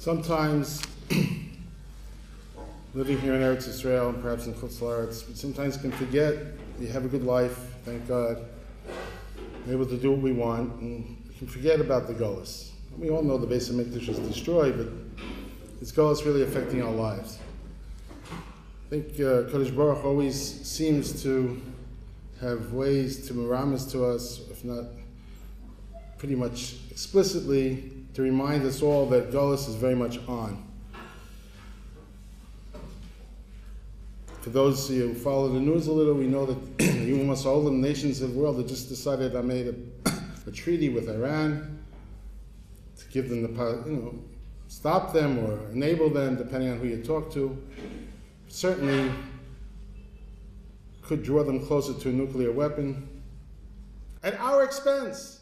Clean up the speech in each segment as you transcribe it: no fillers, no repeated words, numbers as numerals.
Sometimes, living here in Eretz Israel and perhaps in Chutz La'aretz, we sometimes can forget we have a good life, thank God. We're able to do what we want, and we can forget about the Golus. We all know the Beis HaMikdash is destroyed, but this Golus really affecting our lives. I think Kodesh Baruch always seems to have ways to miramis to us, if not pretty much explicitly, to remind us all that Golus is very much on. For those of you who follow the news a little, we know that almost all the nations of the world have just decided I made a treaty with Iran to give them the, stop them or enable them, depending on who you talk to. Certainly could draw them closer to a nuclear weapon at our expense.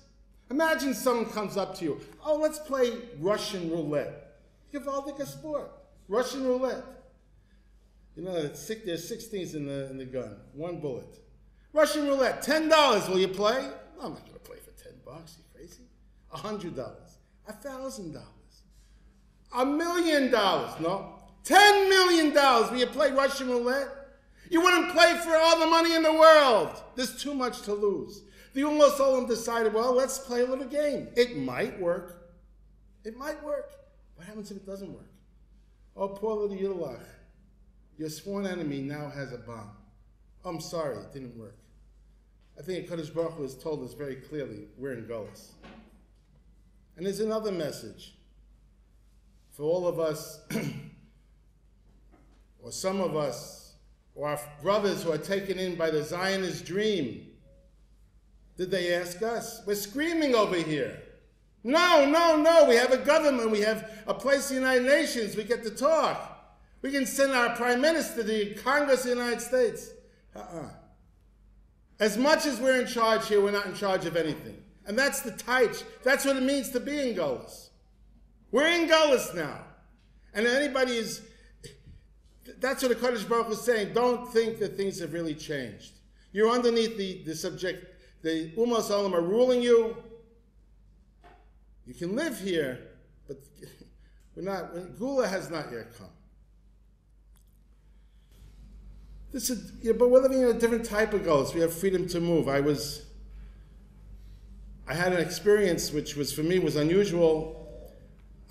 Imagine someone comes up to you, oh, let's play Russian roulette. Gewaltige sport. Russian roulette. There's 16s in the gun. One bullet. Russian roulette, $10. Will you play? No, I'm not going to play for $10. You crazy? $100. $1,000. $1 million. No. $10 million. Will you play Russian roulette? You wouldn't play for all the money in the world. There's too much to lose. The Ummah Olam decided, well, let's play a little game. It might work. It might work. What happens if it doesn't work? Oh, poor little Yidlach. Your sworn enemy now has a bomb. Oh, I'm sorry, it didn't work. I think Kodesh Baruch Hu has told us very clearly, we're in Golus. And there's another message. For all of us, or some of us, or our brothers who are taken in by the Zionist dream, did they ask us? We're screaming over here. No, no, no. We have a government. We have a place in the United Nations. We get to talk. We can send our prime minister to the Congress of the United States. As much as we're in charge here, we're not in charge of anything. And that's the taich. That's what it means to be in Golus. We're in Golus now. And anybody is... That's what the Kodesh Baruch Hu is saying. Don't think that things have really changed. You're underneath the subject. The Ummah Olam are ruling you. You can live here, but Gula has not yet come. But we're living in a different type of Golus. We have freedom to move. I had an experience which was, for me, was unusual.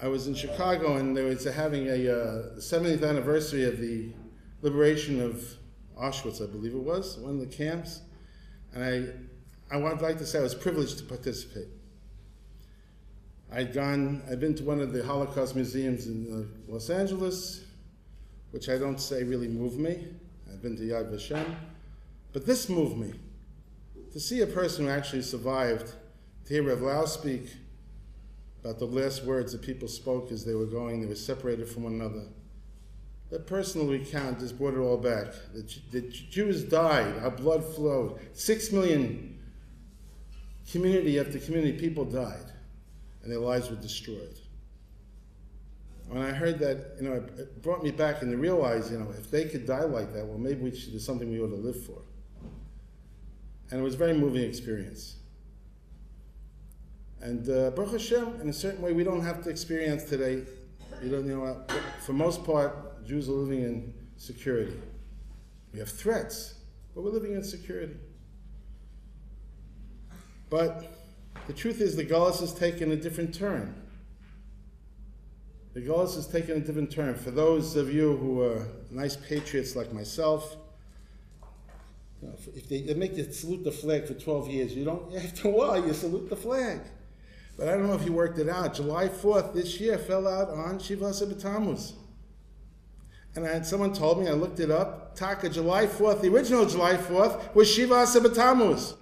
I was in Chicago, and they were having the 70th anniversary of the liberation of Auschwitz, I believe it was, one of the camps. And I would like to say I was privileged to participate. I'd been to one of the Holocaust museums in Los Angeles, which I don't say really moved me. I've been to Yad Vashem. But this moved me. To see a person who actually survived, to hear Rav Lau speak about the last words that people spoke as they were separated from one another. That personal recount just brought it all back. The Jews died, our blood flowed. 6 million community after community, people died, and their lives were destroyed. When I heard that, it brought me back and to realize, if they could die like that, well, maybe there's something we ought to live for. And it was a very moving experience. And Baruch Hashem, in a certain way, we don't have to experience today. For most part, Jews are living in security. We have threats, but we're living in security. But the truth is, the Golus has taken a different turn. The Golus has taken a different turn. For those of you who are nice patriots like myself, if they make you salute the flag for 12 years, after a while, you salute the flag. But I don't know if you worked it out. July 4th this year fell out on Shiva B'Tammuz. And someone told me, I looked it up, Taka, July 4th, the original July 4th, was Shiva B'Tammuz.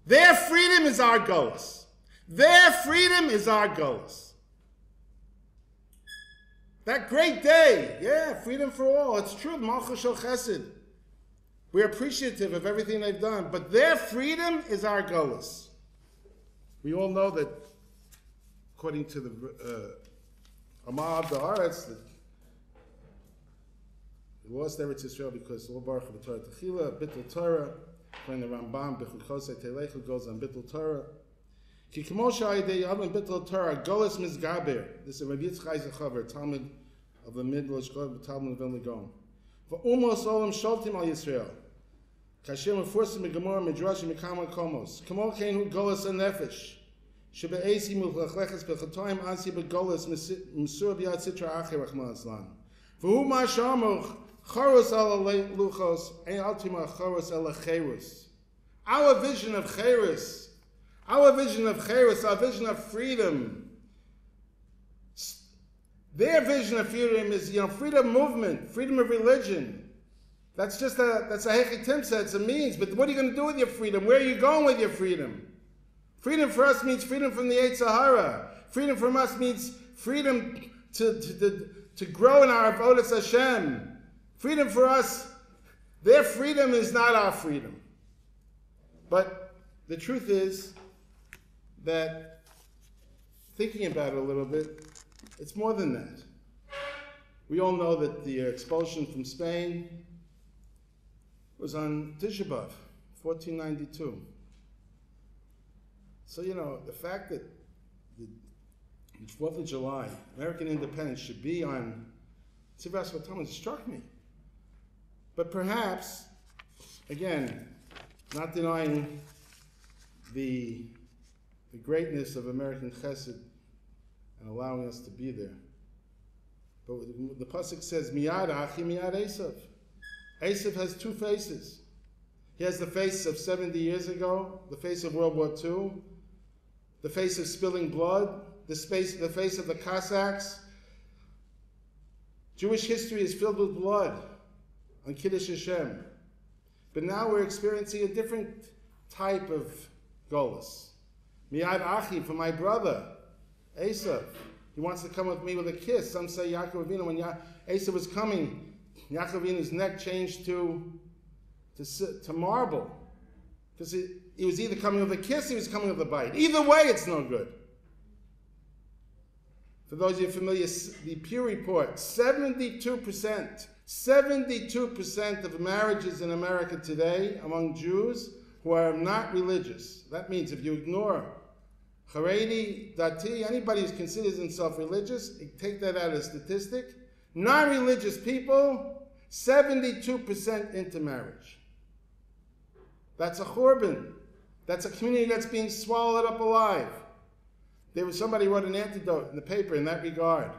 Their freedom is our Golus. Their freedom is our Golus. That great day, freedom for all. It's true, Malchus Shel Chesed. We're appreciative of everything they've done, but their freedom is our Golus. We all know that, according to the Amar of the Haaretz, that we lost Eretz Israel because all Baruch Hu Torah Techila, Bittul Torah, according to Rambam, Bechukosei Telechu goes on Bittul Torah. Ki Kamosha Ayde Yavim Bittel Torah Golas Mizgaber. This is Rabbi Yitzchak Zachavar, Talmud of the Midrash Talmud of Vilna Gaon. For Umos Olam Sholtim Al Yisrael. Kashem Forsim Megamor Midrash Mikama Komos. Kamo Kain Hu Golas Nefesh. Shebe Eisi Mulchleches Bechatoim Asi Begolas Misur Biat Sitra Acher Rachman Islam. For who Ma Shamuch Choros Ala Luchos Ein Altima Choros Ala Cherus. Our vision of Cherus, our vision of freedom. Their vision of freedom is, freedom of movement, freedom of religion. That's a Hechi Timsa, it's a means. But what are you going to do with your freedom? Where are you going with your freedom? Freedom for us means freedom from the Yetzer Hara. Freedom from us means freedom to grow in our avodas Hashem. Freedom for us, their freedom is not our freedom. But the truth is that, thinking about it a little bit, it's more than that. We all know that the expulsion from Spain was on Tisha B'Av, 1492. So, the fact that the 4th of July, American independence, should be on Tzivas V'Tamid struck me. But perhaps, again, not denying the greatness of American Chesed and allowing us to be there. But the Pasuk says, Miyad Achi Miyad Esav. Esav has two faces. He has the face of 70 years ago, the face of World War II, the face of spilling blood, the face of the Cossacks. Jewish history is filled with blood on Kiddush Hashem. But now we're experiencing a different type of golus. Miyad Achi, for my brother, Esav. He wants to come with me with a kiss. Some say Yaakov Avinu, when Esav was coming, Yaakov Avinu's neck changed to marble. Because he was either coming with a kiss or he was coming with a bite. Either way, it's no good. For those of you familiar, the Pew Report, 72% of marriages in America today among Jews who are not religious. That means if you ignore Haredi, Dati, anybody who considers himself religious, take that out as a statistic. Non-religious people, 72% into marriage. That's a churban. That's a community that's being swallowed up alive. Somebody wrote an antidote in the paper in that regard.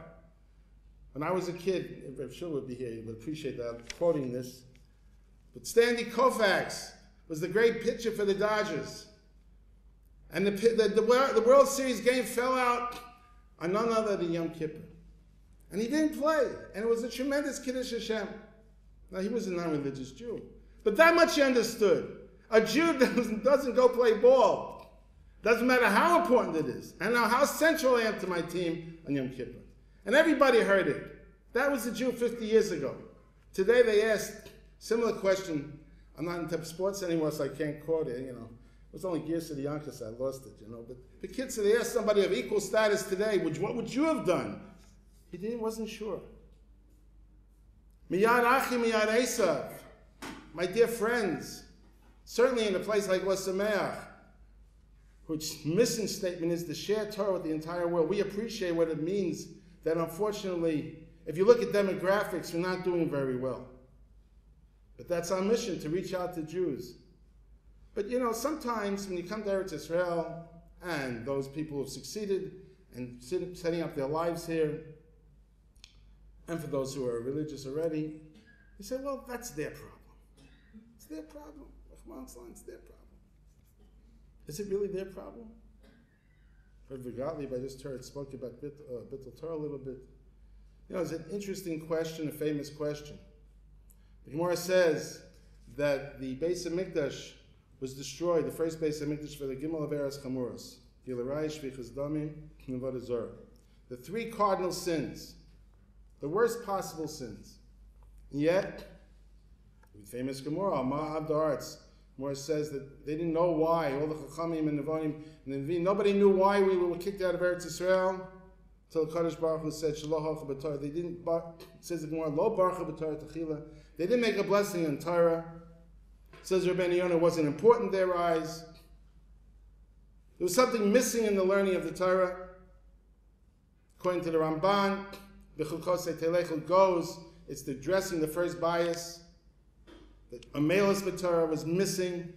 When I was a kid, if Shul would be here, you would appreciate that I'm quoting this. But Sandy Koufax was the great pitcher for the Dodgers. And the World Series game fell out on none other than Yom Kippur. And he didn't play. And it was a tremendous Kiddush Hashem. Now, he was a non-religious Jew. But that much he understood. A Jew doesn't go play ball. Doesn't matter how important it is. And now how central I am to my team on Yom Kippur. And everybody heard it. That was a Jew 50 years ago. Today they asked similar question. I'm not into sports anymore, so I can't quote it, It was only Gears to the Yonkers, I lost it, But the kids said, they asked somebody of equal status today, what would you have done? He wasn't sure. Miyad Achi, Miyad Esav. My dear friends, certainly in a place like Wasameach, which mission statement is to share Torah with the entire world, we appreciate what it means that unfortunately, if you look at demographics, we're not doing very well. But that's our mission, to reach out to Jews. But sometimes when you come to Eretz Israel, and those people who have succeeded and setting up their lives here, and for those who are religious already, you say, well, that's their problem. It's their problem. It's their problem. Is it really their problem? Rabbi Gottlieb, I just heard, spoke about Bittul Torah a little bit. It's an interesting question, a famous question. The Gemara says that the Beis HaMikdash was destroyed, the first Beis HaMikdash, for the Gimel Averas Chamuros, Gilarai, Shvichas Damim, and Avodah Zarah. The three cardinal sins, the worst possible sins. And yet, the famous Gemara, Ma'ab Da'aretz, Gemara says that they didn't know why, all the Chachamim and Nevanim and the Nevi'im, nobody knew why we were kicked out of Eretz Israel, until the Kadosh Baruch Hu said, Shelo Hacha B'Torah. They didn't, says the Gemara, Lo Baruch B'Torah Techila. They didn't make a blessing on Torah. Says Rabbeinu Yonah, it wasn't important in their eyes. There was something missing in the learning of the Torah. According to the Ramban, B'chukosei Telechel goes, it's the addressing the first bias. The Amelis B'Torah was missing.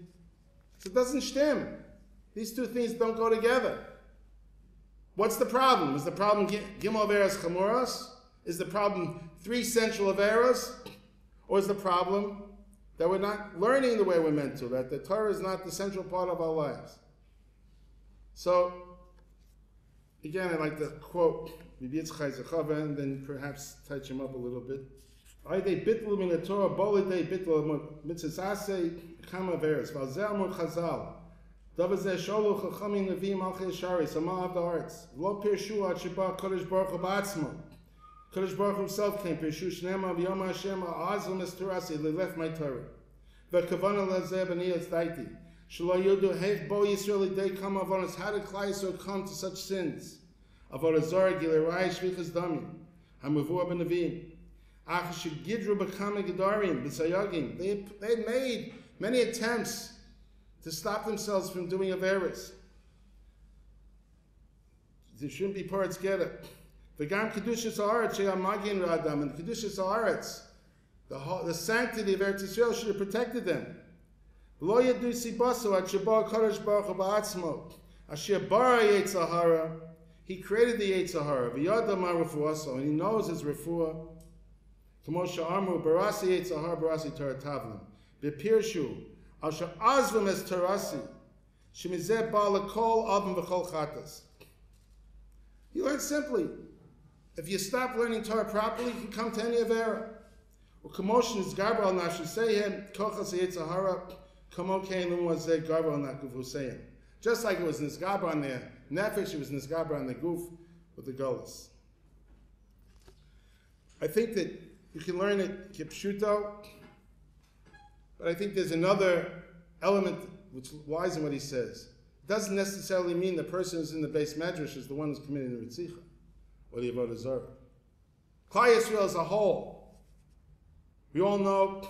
So it doesn't stem. These two things don't go together. What's the problem? Is the problem Gimel Averas Chamuras? Is the problem 3 central Averas? Or is the problem that we're not learning the way we're meant to, that the Torah is not the central part of our lives? So, again, I'd like to quote Rabbi Yitzchak Zechava and then perhaps touch him up a little bit. Aydei bitlu min Torah, bolidei bitlu mitzvasei chama veres. Valzel mur Chazal. Davazeh sholu chachamim neviim alchei shari. Sama of the hearts. Lo pirshu ad sheba Kodesh Baruch Hu ba'atzmo. Kodesh Baruch Hu himself came. Pirshu shnema v'yom Hashem ha'azl misturasi lelef my Torah. V'kavana lezeh b'ni daiti. Shelo yudu heich bo Yisrael idei kama avonos. How did Klal Yisrael come to such sins? Avodah zarah gilerai shvichas damim. Hamuvua b'neviim. They had made many attempts to stop themselves from doing averas. They shouldn't be parts together. The Gam Kedushas Haaretz She'amagin Radam and Kedushas Haaretz, the sanctity of Eretz Yisrael should have protected them. Lo Yadu Sibaso at Sheba Kodesh Baruch Hu Ba'atzmo Asher Bara Yetzer Hara. He created the Yetzer Hara. V'yada ma refuaso, and he knows his refuah. Kamosha Amru Barasi Yetzer Hara Barasi Torah Tavlim Bepirshu Asher Azvim Es Torasi Shemizeh Ba Lekol Avim V'Chol Chatas. He learned simply. If you stop learning Torah properly, you can come to any avera. Kamosha is Gabriel al Nashuseihem Kochas Yetzer Hara Kamo Kein Lumazeh Gabriel Nakuvuseihem. Just like it was Nisgaber on the Nefesh, it was Nisgaber on the Guf with the Golas. I think that you can learn it kipshuto, but I think there's another element which lies in what he says. It doesn't necessarily mean the person who's in the base medrash is the one who's committing the Ritzicha or the Avodah Zarah. Klal Yisrael as a whole, we all know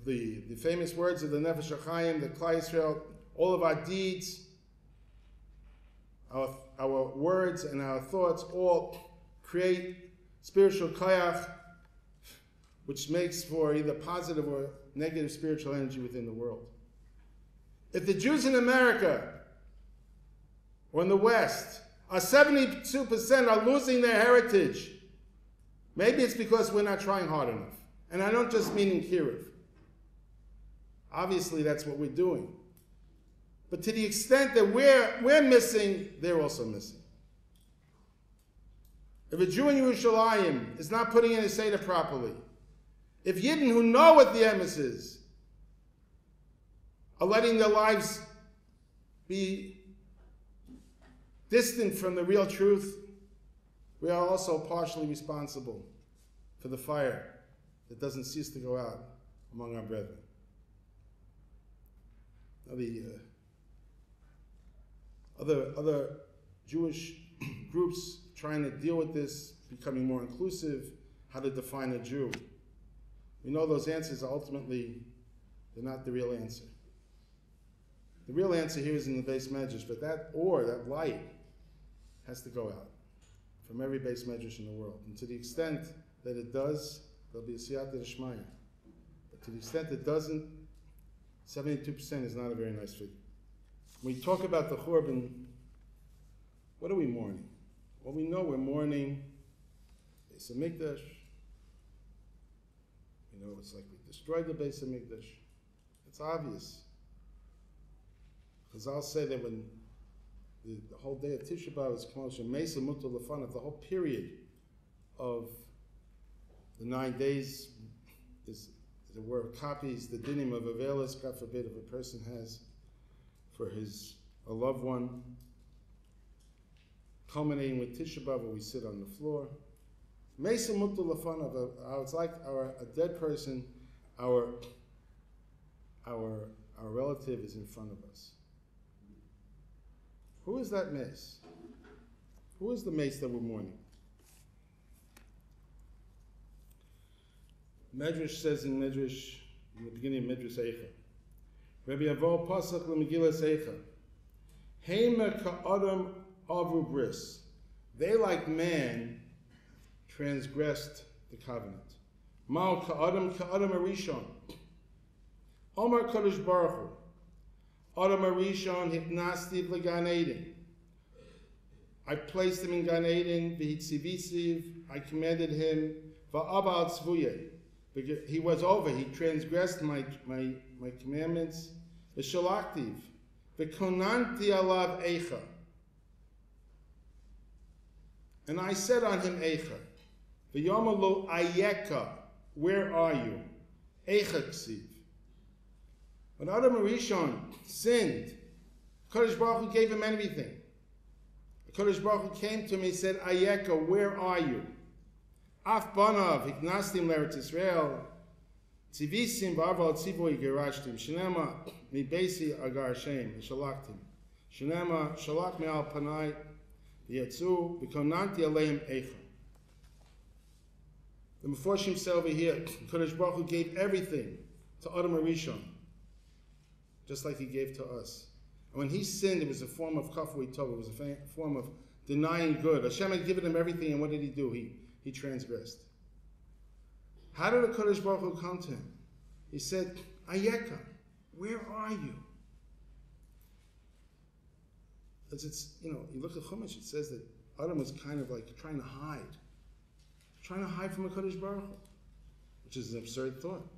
the famous words of the Nefesh HaChaim, that Klal Yisrael, all of our deeds, our words and our thoughts all create spiritual koyach, which makes for either positive or negative spiritual energy within the world. If the Jews in America or in the West are 72% are losing their heritage, maybe it's because we're not trying hard enough. And I don't just mean in Kiev. Obviously, that's what we're doing. But to the extent that we're missing, they're also missing. If a Jew in Yerushalayim is not putting in his Seder properly, if Yidden who know what the emes is are letting their lives be distant from the real truth, we are also partially responsible for the fire that doesn't cease to go out among our brethren. Now the other Jewish groups trying to deal with this, becoming more inclusive, how to define a Jew. We know those answers are ultimately, they're not the real answer. The real answer here is in the base medrash, but that light has to go out from every base medrash in the world. And to the extent that it does, there'll be a siyata d'shmaya. But to the extent it doesn't, 72% is not a very nice figure. When we talk about the Churban, what are we mourning? Well, we know we're mourning Beis HaMikdash. You know, it's like we destroyed the Beis HaMikdash. It's obvious. Chazal say that when the whole day of Tisha B'Av is K'moshe Mesa Mutal Lefanav, the whole period of the 9 days there were copies, the dinim of Avelis, God forbid, if a person has for a loved one, culminating with Tisha B'Av, where we sit on the floor. Mesa Mutal Lefanav, it's like a dead person, our relative is in front of us. Who is that mace? Who is the mace that we're mourning? Medrash says in the beginning of Medrash Eicha, Rabbi Avo Pasach L'Megillas Eicha. Heima ka'adam avru bris. They, like man, transgressed the covenant. Ma'u ka'adam arishon. Omar Kadosh Baruch Hu. Adam arishon hiknastiv l'gan Eden. I placed him in Gan Eden, v'hitzivisiv, I commanded him, va'abal tzvuyeh. He was over, he transgressed my commandments. V'shalaktiv, v'konanti alav eicha. And I said on him eicha. V'yomalo ayeka, where are you? Eicha ksiv. When Adam Arishon sinned, Kadosh Baruch Hu gave him everything. Kadosh Baruch Hu came to me and said, Ayeka, where are you? Af banav, hiknastim l'Eretz Yisrael, tzivisim v'aval tzivoy gerashtim, shenema mi beisi agar Hashem, v'shalaktim, shenema shalak me al panai, v'yatzu, v'konanti aleim eicha. The Meforshim say over here, Kadosh Baruch Hu gave everything to Adam Arishon, just like he gave to us. And when he sinned, it was a form of kafui tov. It was a form of denying good. Hashem had given him everything, and what did he do? He transgressed. How did the Kodesh Baruch Hu come to him? He said, Ayeka, where are you? As it's, you look at Chumash, it says that Adam was kind of like trying to hide from the Kodesh Baruch Hu, which is an absurd thought.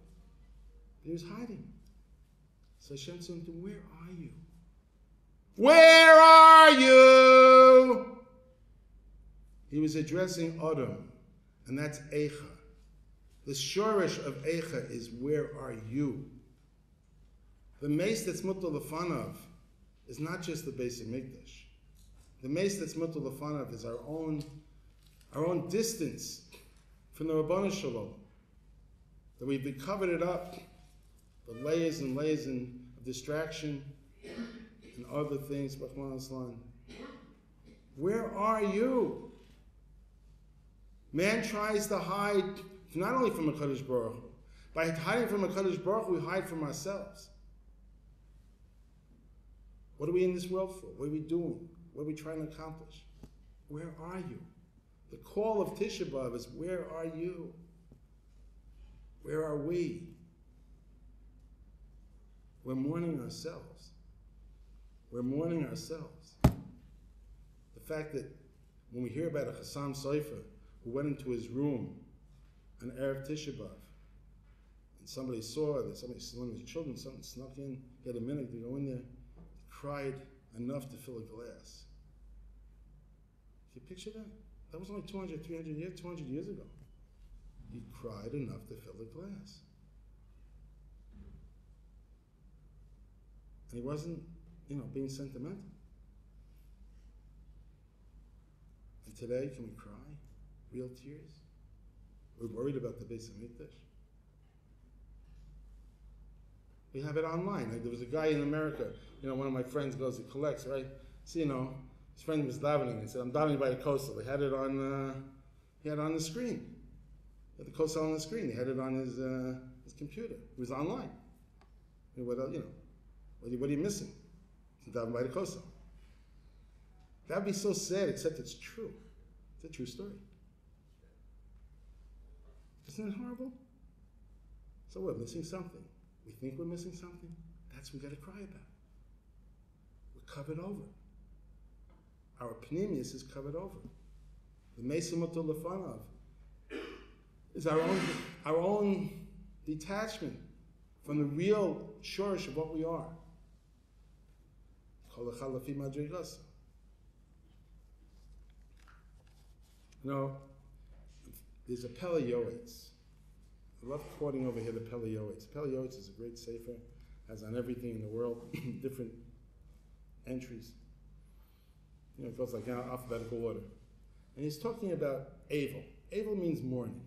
He was hiding. So Hashem said to him, where are you? Where are you? He was addressing Adam, and that's Eicha. The shorish of Eicha is, where are you? The mace that's mutal lefanav is not just the Beis Hamikdash. The mace that's mutal lefanav is our own distance from the Rabbanu Shalom. That we've been covered up, the layers and layers of distraction, and other things, where are you? Man tries to hide not only from a Kadosh Baruch Hu. By hiding from a Kadosh Baruch Hu, we hide from ourselves. What are we in this world for? What are we doing? What are we trying to accomplish? Where are you? The call of Tisha B'Av is, where are you? Where are we? We're mourning ourselves. We're mourning ourselves. The fact that when we hear about a Chassam Sofer who went into his room on Erev Tisha B'Av, and somebody saw that one of his children, something snuck in, he had a minute to go in there, cried enough to fill a glass. Can you picture that? That was only 200 years ago. He cried enough to fill the glass. And he wasn't, being sentimental. And today, can we cry? Real tears? We're worried about the Beis Hamikdash. We have it online. Like, there was a guy in America, one of my friends goes, he collects, right? So, his friend was davening and said, I'm davening by the coastal. He had it on, the screen. He had the coastal on the screen. He had it on his computer. It was online. What else, what are you missing? Daven by the coastal. That would be so sad, except it's true. It's a true story. Isn't it horrible? So we're missing something. We think we're missing something. That's what we got to cry about. We're covered over. Our pneumius is covered over. The Mesa Mutul Lefanav is our own detachment from the real shorish of what we are. There's a Pele Yoetz. I love quoting over here the Pele Yoetz. Pele Yoetz is a great sefer, has on everything in the world, different entries. It goes like alphabetical order. And he's talking about Avel. Avel means mourning.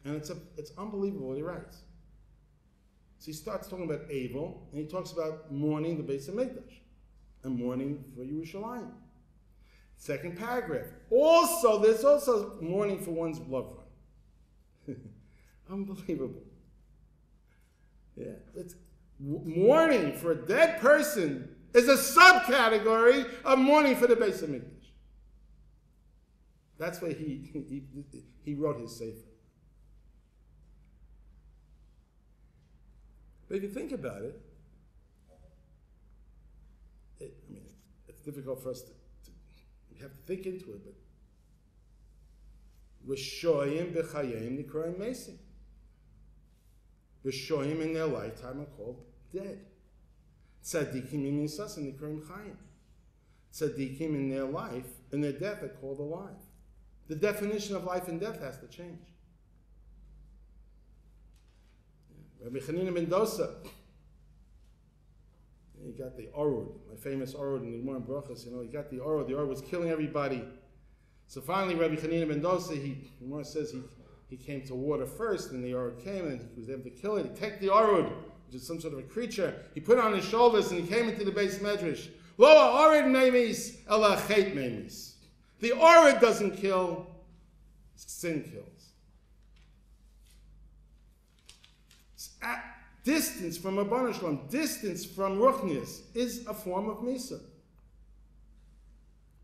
And it's unbelievable what he writes. So he starts talking about Avel, and he talks about mourning the Beis Hamikdash, and mourning for Yerushalayim. Second paragraph. There's also mourning for one's loved one. Unbelievable. Yeah. mourning for a dead person is a subcategory of mourning for the Beis Hamikdash. That's why he wrote his Sefer. But if you think about it, it's difficult for us we have to think into it, but Rishoyim b'chayim nikroim mesim. Rishoyim in their lifetime are called dead. Tzadikim in Yisasim nikroim chayim. Tzadikim in their life, in their death, are called alive. The definition of life and death has to change. Rabbi Chanina ben Dosa, he got the Orud, my famous Orud in the Gemara Brachos, he got the Orud was killing everybody. So finally, Rabbi Chanina ben Dosa, the Gemara says he came to water first, and the Orud came, and he was able to kill it. He took the Orud, which is some sort of a creature, he put it on his shoulders, and he came into the Beis Medrash. Lo Orud memis, ela chet memis. The Orud doesn't kill, sin kills. Distance from Rabbanu Shalom, distance from Ruchnius is a form of Misa.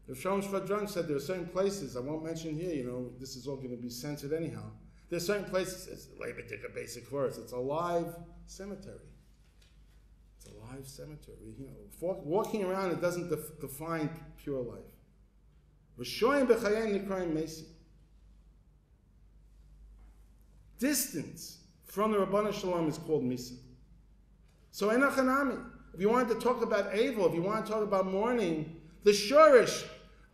The Shalom Shvadran said there are certain places, I won't mention here, this is all going to be censored anyhow. There are certain places, it's a basic verse, it's a live cemetery. It's a live cemetery. Walking around, it doesn't define pure life. Rishoyim b'chayim nikroim mesim. Distance from the Rabbanu Shalom is called Misa. So enachanami. If you wanted to talk about Evil, if you want to talk about mourning, the shorish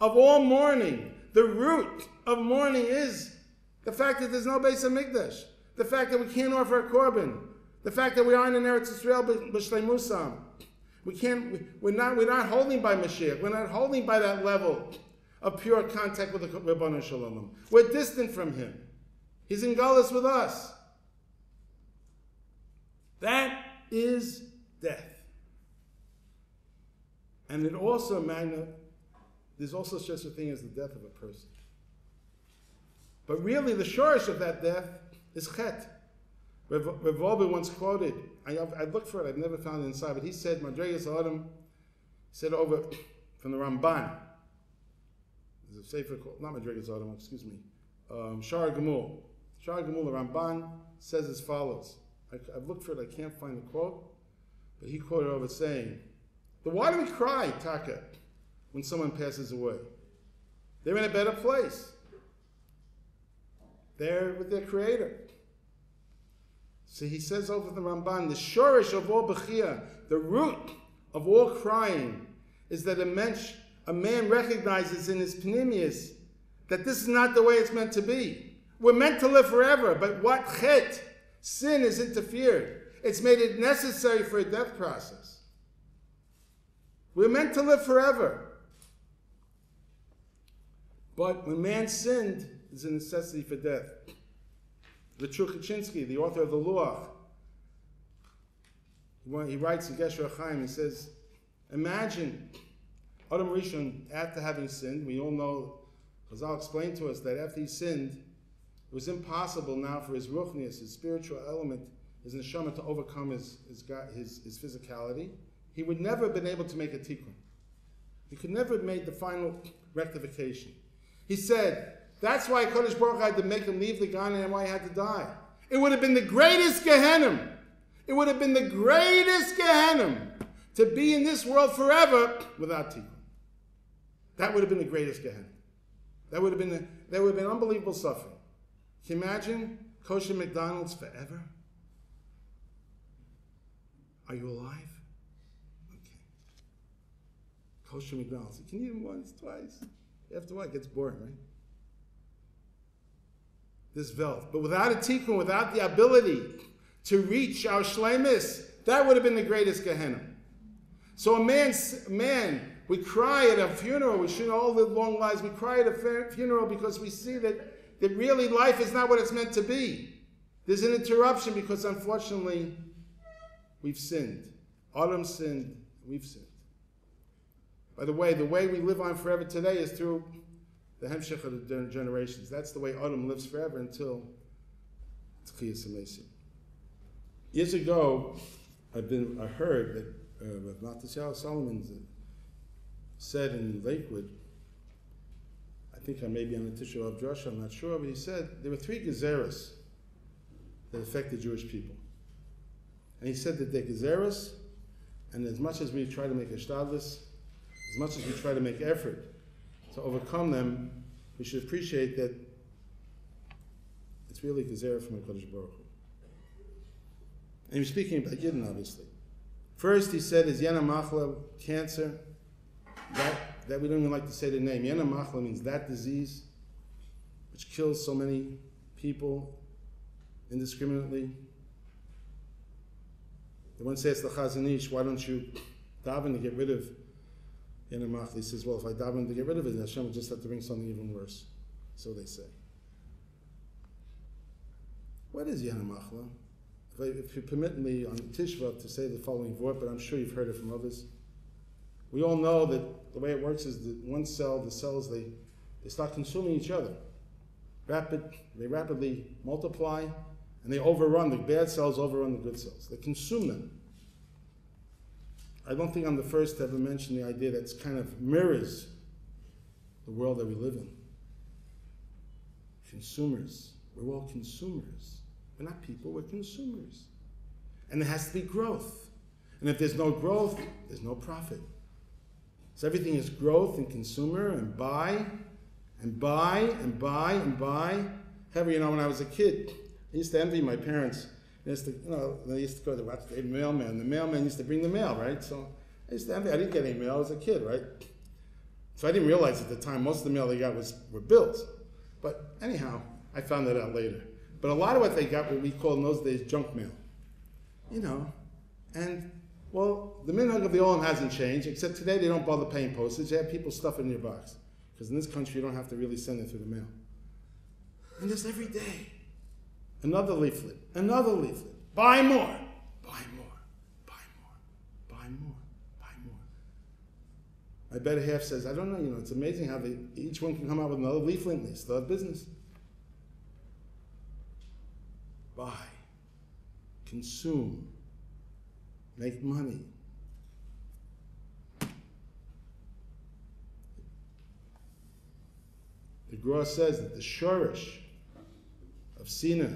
of all mourning, the root of mourning is the fact that there's no Beis Hamikdash, the fact that we can't offer a korban, the fact that we aren't in Eretz Yisrael b'shleimusam. We're not holding by Mashiach. We're not holding by that level of pure contact with the Rabbanu Shalom. We're distant from him. He's in Galus with us. That is death. And it also, there's also such a thing as the death of a person. But really, the shorish of that death is chet. Rav Rabbi once quoted, I looked for it, I've never found it inside, but he said, Madregas Adam, said over from the Ramban, there's a sefer called, not Madregas Adam, excuse me, Shar Gemul. Shar Gemul, the Ramban says as follows. I've looked for it, I can't find the quote, but he quoted over saying, why do we cry, Taka, when someone passes away? They're in a better place. They're with their Creator. So he says over the Ramban, the shorish of all bechia, the root of all crying, is that a man recognizes in his panemius that this is not the way it's meant to be. We're meant to live forever, but what chet, sin has interfered. It's made it necessary for a death process. We're meant to live forever. But when man sinned, there's a necessity for death. The Kaczynski, the author of the Luach, he writes in Gesher Chaim, he says, imagine Adam Rishon, after having sinned, we all know, Chazal explained to us that after he sinned, it was impossible now for his ruchnius, his spiritual element, his neshama, to overcome his physicality. He would never have been able to make a tikkun. He could never have made the final rectification. He said, that's why Kodesh Baruch Hu had to make him leave the Gan and why he had to die. It would have been the greatest Gehenna. It would have been the greatest Gehenna to be in this world forever without tikkun. That would have been the greatest Gehenna. There would have been unbelievable suffering. Can you imagine kosher McDonald's forever? Are you alive? Okay. Kosher McDonald's. You can eat them once, twice. After a while, it gets boring, right? This wealth. But without a tikkun, without the ability to reach our shleimus, that would have been the greatest Gehenna. So a man, we cry at a funeral, we shouldn't all live long lives, we cry at a funeral because we see that really life is not what it's meant to be. There's an interruption because unfortunately we've sinned. Adam sinned, we've sinned. By the way we live on forever today is through the hemshech of the generations. That's the way Adam lives forever until Tchiyas HaMesim. Years ago, I heard that Tisha Solomon said in Lakewood, I think I may be on the Tisha of Joshua, I'm not sure, but he said there were 3 gezeras that affected Jewish people. And he said that they're gezeras, and as much as we try to make a shtadlis, as much as we try to make effort to overcome them, we should appreciate that it's really gezerah from HaKadosh Baruch Hu. And he was speaking about Yidden, obviously. First, he said, is Yana Machla cancer? That we don't even like to say the name. Yana Machla means that disease, which kills so many people indiscriminately. The one says to the Chazon Ish, why don't you daven to get rid of Yana Machla? He says, well, if I daven to get rid of it, Hashem would just have to bring something even worse. So they say. What is Yana Machla? If you permit me on Tisha to say the following word, but I'm sure you've heard it from others. We all know that the way it works is that one cell, the cells, they start consuming each other. They rapidly multiply, and they overrun, the bad cells overrun the good cells. They consume them. I don't think I'm the first to ever mention the idea that it kind of mirrors the world that we live in. Consumers. We're all consumers. We're not people, we're consumers. And there has to be growth. And if there's no growth, there's no profit. So everything is growth and consumer and buy and buy and buy and buy. However, when I was a kid, I used to envy my parents. They used to go to watch the mailman. The mailman used to bring the mail, right? So I used to envy. I didn't get any mail as a kid, right? So I didn't realize at the time most of the mail they got were bills. But anyhow, I found that out later. But a lot of what they got, what we called in those days junk mail. And well, the minhag of the Olam hasn't changed, except today they don't bother paying postage. They have people stuff it in your box. Because in this country, you don't have to really send it through the mail. And just every day, another leaflet. Buy more, buy more, buy more, buy more, buy more. My better half says, I don't know, it's amazing how each one can come out with another leaflet and they still have business. Buy, consume, make money. The Gra says that the shorish of Sina,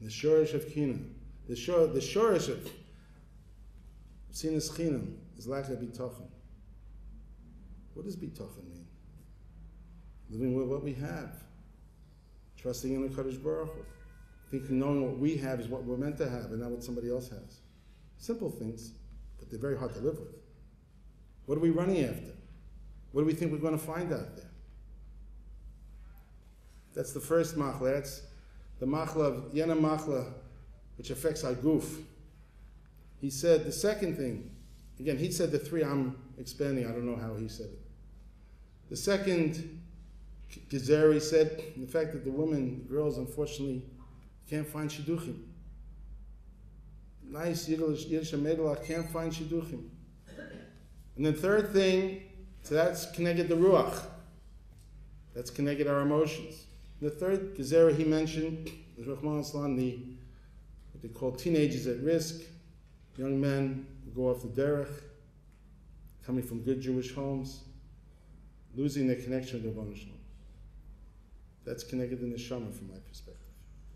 the shorish of Kina, the shorish of Sina's Chinam is lack of bitachon. What does bitachon mean? Living with what we have, trusting in the Kadosh Baruch Hu. Thinking knowing what we have is what we're meant to have and not what somebody else has. Simple things, but they're very hard to live with. What are we running after? What do we think we're going to find out there? That's the first machla. That's the machla of Yana Machla, which affects our goof. He said the second thing, again, he said the 3, I'm expanding, I don't know how he said it. The second gezer, he said, the fact that the girls, unfortunately, can't find shidduchim. Nice Yiddish Medela can't find shidduchim. And the third thing, so that's connected the ruach. That's connected our emotions. The third gezerah he mentioned is Rockmill, what they call teenagers at risk, young men who go off the derech, coming from good Jewish homes, losing their connection with their Rebbeinu Shalom. That's connected in the neshama from my perspective.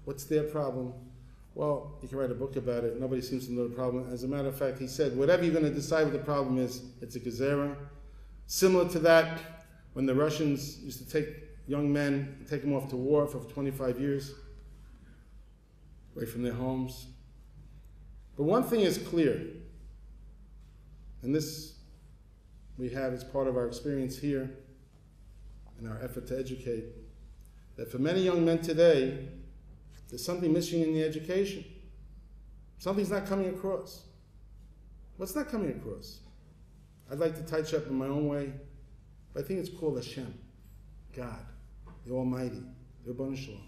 What's their problem? Well, you can write a book about it. Nobody seems to know the problem. As a matter of fact, he said, whatever you're going to decide what the problem is, it's a gezerah. Similar to that, when the Russians used to take young men, take them off to war for 25 years, away from their homes. But one thing is clear, and this we have as part of our experience here and our effort to educate, that for many young men today, there's something missing in the education. Something's not coming across. What's not coming across? I'd like to touch up in my own way, but I think it's called Hashem, God, the Almighty, the Rebbeinu Shalom.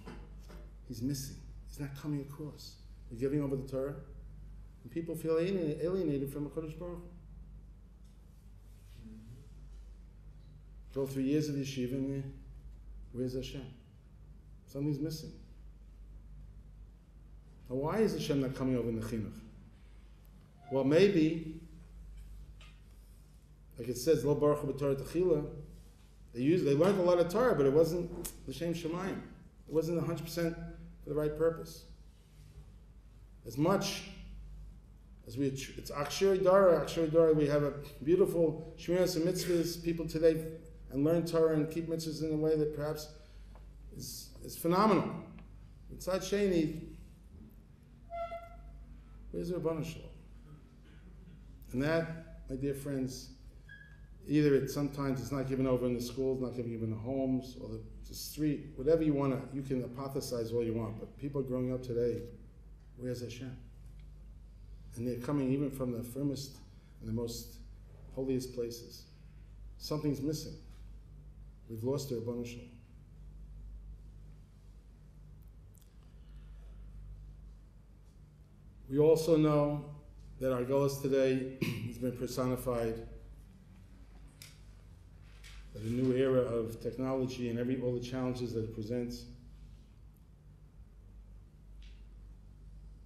He's missing. He's not coming across. We're giving over the Torah, and people feel alienated from HaKadosh Baruch Hu. Go through years of yeshiva, and where's Hashem? Something's missing. Now, why is Hashem not coming over in the chinuch? Well, maybe, like it says, Lo Baruch B'Torah Techila, they learned a lot of Torah, but it wasn't L'Shem Shemayim. It wasn't 100% for the right purpose. As much as it's Akshiri Dara, we have a beautiful Shmiras and Mitzvahs, people today, and learn Torah and keep mitzvahs in a way that perhaps is phenomenal. Inside Sheni, where's the Rabbanu Shalom? And that, my dear friends, either sometimes it's not given over in the schools, not given in the homes, or the street, whatever you want to, you can hypothesize all you want, but people growing up today, where's Hashem? And they're coming even from the firmest and the most holiest places. Something's missing. We've lost our Rabbanu Shalom. We also know that our Golos today has been personified, that a new era of technology and all the challenges that it presents.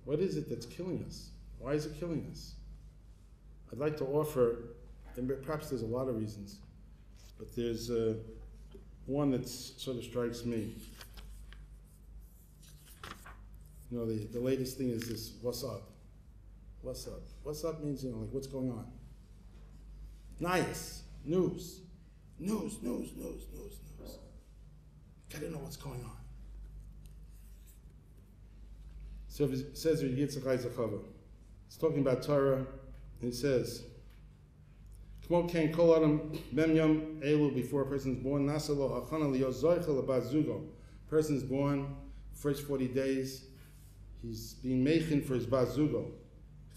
What is it that's killing us? Why is it killing us? I'd like to offer, and perhaps there's a lot of reasons, but there's one that sort of strikes me. You know, the latest thing is this, what's up? What's up? What's up means, like, what's going on? Nice. News. News. Gotta know what's going on. So it says, it's talking about Torah, and it says, before a person is born, person is born, first 40 days, he's being meichin for his bazugo.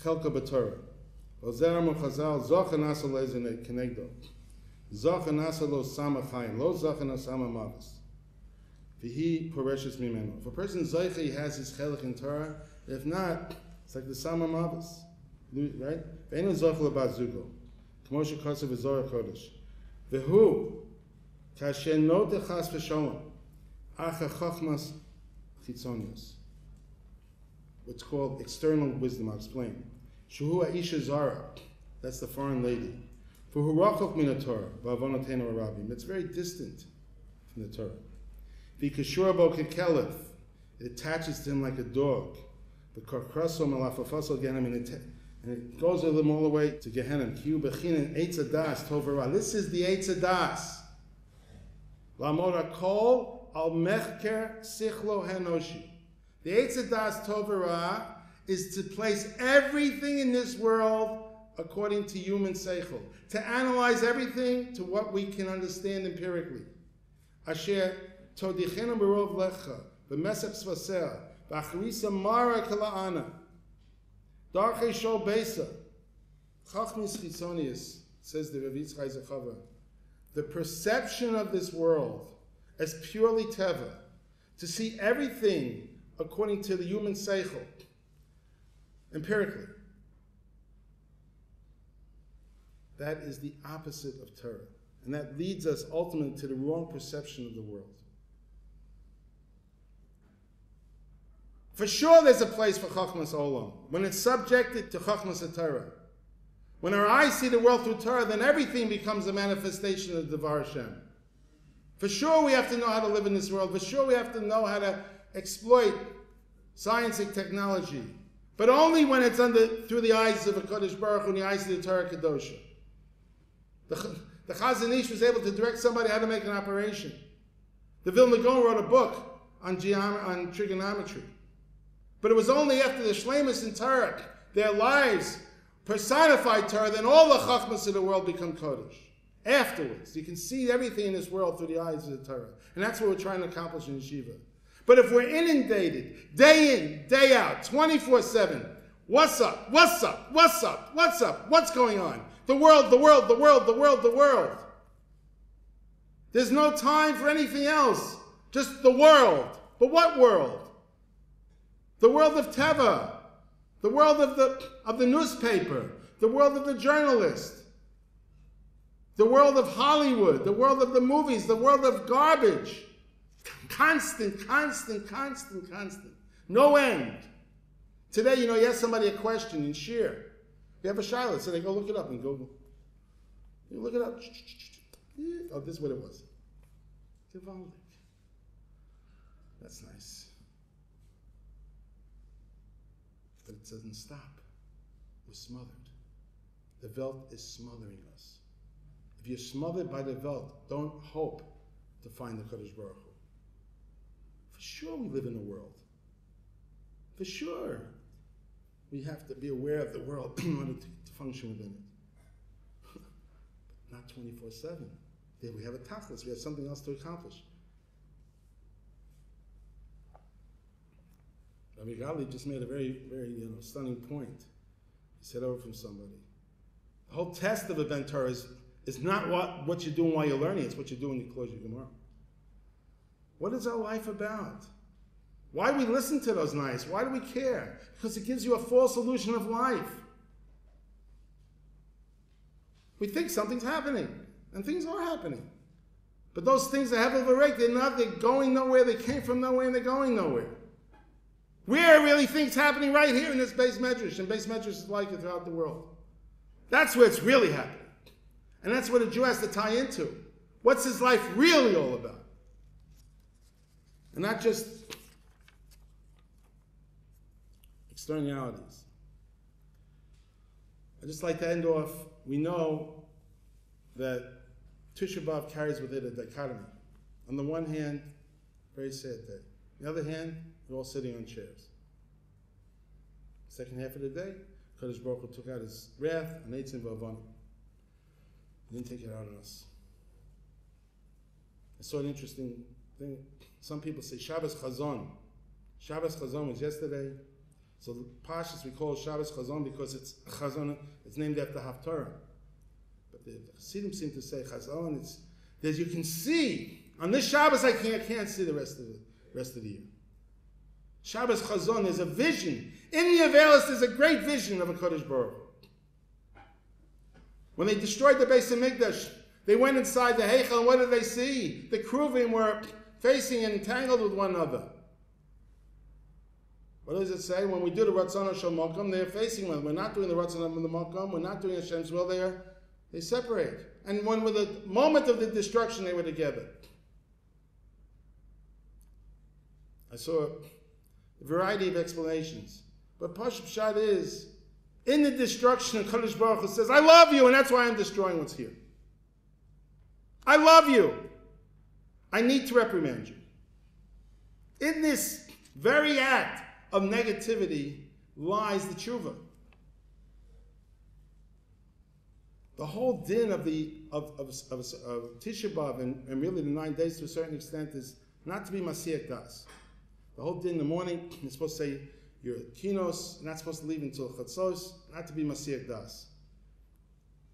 Chelka b'Torah. Ozera mochazal zocha nasa lezene kenegdo. Zocha nasa lo sama chayim. Lo zocha nasa sama mavis. V'hi poreshes mimeno. If a person zoicha, he has his chelik in Torah. If not, it's like the sama mavis. Right? Ve'enu zocha lebazugo. K'mo shekosav v'zorah kodesh. V'hu kasher no techas v'sholem. Acha chochmas chitzonius. What's called external wisdom, I'll explain. Shuhu Aisha Zara, that's the foreign lady. For Hurachok min Torah, Ba'avonotenu Rabbi, it's very distant from the Torah. V'kashur bo kekelev, it attaches to him like a dog. The karkraso malafafaso gehenim, and it goes with him all the way to Gehenim. Kiyu bechinen eitz adas tovara. This is the eitz adas. Lamora kol al mechker sichlo henoshi. The Eitz Adas Tovara is to place everything in this world according to human seichel, to analyze everything to what we can understand empirically. Asher todichenu berov lecha, b'mesach svaseh, b'achrisa mara kala'ana, darchei shol beisa, chachmis chitzonius, says the Rabbi Yitzchak. The perception of this world as purely teva, to see everything according to the human seichel, empirically. That is the opposite of Torah. And that leads us ultimately to the wrong perception of the world. For sure there's a place for Chachmas Olam, when it's subjected to Chachmas Torah. When our eyes see the world through Torah, then everything becomes a manifestation of Devar Hashem. For sure we have to know how to live in this world. For sure we have to know how to exploit science and technology, but only when it's through the eyes of a Kodesh Baruch Hu and the eyes of the Torah Kedosha. The Chazon Ish was able to direct somebody how to make an operation. The Vilna Gaon wrote a book on trigonometry, but it was only after the Shleimus and Torah, their lives personified Torah, then all the Chachmas of the world become Kodesh. Afterwards, you can see everything in this world through the eyes of the Torah, and that's what we're trying to accomplish in Yeshiva. But if we're inundated, day in, day out, 24/7, what's up? What's up? What's up? What's up? What's going on? The world. There's no time for anything else. Just the world. But what world? The world of Teva. The world of the newspaper. The world of the journalist. The world of Hollywood. The world of the movies. The world of garbage. Constant. No end. Today, you ask somebody a question in Shir. You have a shiloh, so they go look it up and Google. You look it up. Oh, this is what it was. Gewaldig. That's nice. But it doesn't stop. We're smothered. The Welt is smothering us. If you're smothered by the Welt, don't hope to find the Kadosh Baruch Hu. For sure we live in a world. For sure. We have to be aware of the world in order to function within it. But not 24/7. There we have a tachlis. We have something else to accomplish. Rabbi Gali just made a very, very stunning point. He said over from somebody. The whole test of a Ben Torah is not what you're doing while you're learning, it's what you're doing when you close your Gemara. What is our life about? Why do we listen to those nights? Why do we care? Because it gives you a false illusion of life. We think something's happening, and things are happening. But those things that have overrate, they're going nowhere, they came from nowhere, and they're going nowhere. Where really things happening right here in this base medrash, and base medrash is like it throughout the world. That's where it's really happening. And that's what a Jew has to tie into. What's his life really all about? And not just externalities. I just like to end off, we know that Tisha B'Av carries with it a dichotomy. On the one hand, very sad day. On the other hand, we're all sitting on chairs. Second half of the day, Kadosh Baruch Hu took out his wrath on Eitzim V'Avonim. He didn't take it out on us. I saw an interesting thing. Some people say Shabbos Chazon. Shabbos Chazon was yesterday. So the Pashas we call it Shabbos Chazon because it's Chazon. It's named after Haftarah. But the Chassidim seem to say Chazon. It's as you can see on this Shabbos. I can't see the rest of the year. Shabbos Chazon. There's a vision in the Avelis. There's a great vision of a Kodesh Baruch Hu. When they destroyed the Beis Hamikdash, they went inside the Heichal, and what did they see? The Kruvim were facing and entangled with one another. What does it say? When we do the Ratzon Shel Mokum, they're facing one. We're not doing the Ratzon of the Mokum, we're not doing Hashem's will, they separate. And when with the moment of the destruction, they were together. I saw a variety of explanations. But Pashup Pshat is, in the destruction, Kadosh Baruch Hu says, I love you, and that's why I'm destroying what's here. I love you. I need to reprimand you. In this very act of negativity lies the tshuva. The whole din of Tisha B'Av and really the 9 days to a certain extent is not to be Masiach Das. The whole din in the morning, you're supposed to say your kinos, not supposed to leave until Chatzos, not to be Masiach Das.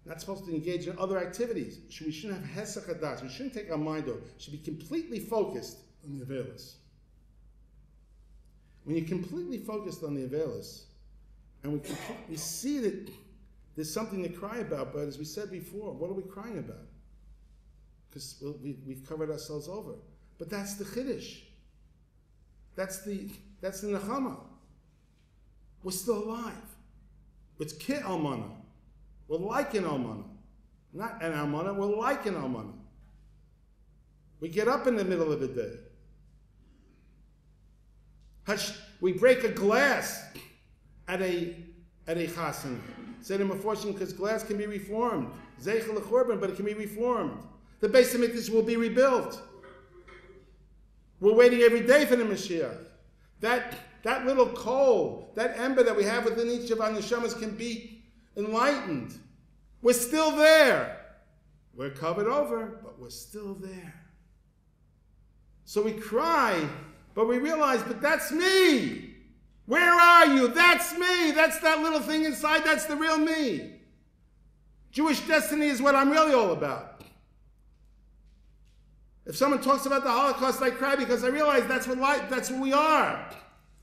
Not supposed to engage in other activities. We shouldn't have Hesach HaDas. We shouldn't take our mind off. We should be completely focused on the Avelis. When you're completely focused on the Avelis, and we see that there's something to cry about, but as we said before, what are we crying about? Because we've covered ourselves over. But that's the Chiddush. That's the Nechama. We're still alive. It's Ki Almana. We're like an Almana. Not an Almana, we're like an Almana. We get up in the middle of the day. We break a glass at a chasana. Said in Meforshim, because glass can be reformed. Zeichel l'chorban, but it can be reformed. The Beis Hamikdash will be rebuilt. We're waiting every day for the Mashiach. That little coal, that ember that we have within each of our neshamas can be enlightened. We're still there. We're covered over, but we're still there. So we cry, but we realize, but that's me. Where are you? That's me. That's that little thing inside. That's the real me. Jewish destiny is what I'm really all about. If someone talks about the Holocaust, I cry because I realize that's what we are.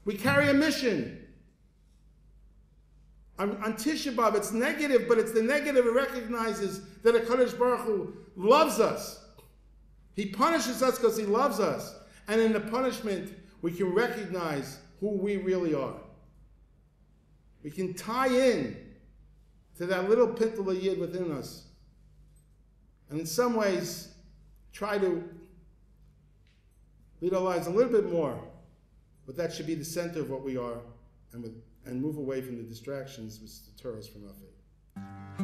We carry a mission. On Tisha B'Av, it's negative, but it's the negative that recognizes that a Kadosh Baruch Hu loves us. He punishes us because he loves us. And in the punishment, we can recognize who we really are. We can tie in to that little pintle of Yid within us. And in some ways, try to lead our lives a little bit more, but that should be the center of what we are, and move away from the distractions which deter us from our faith.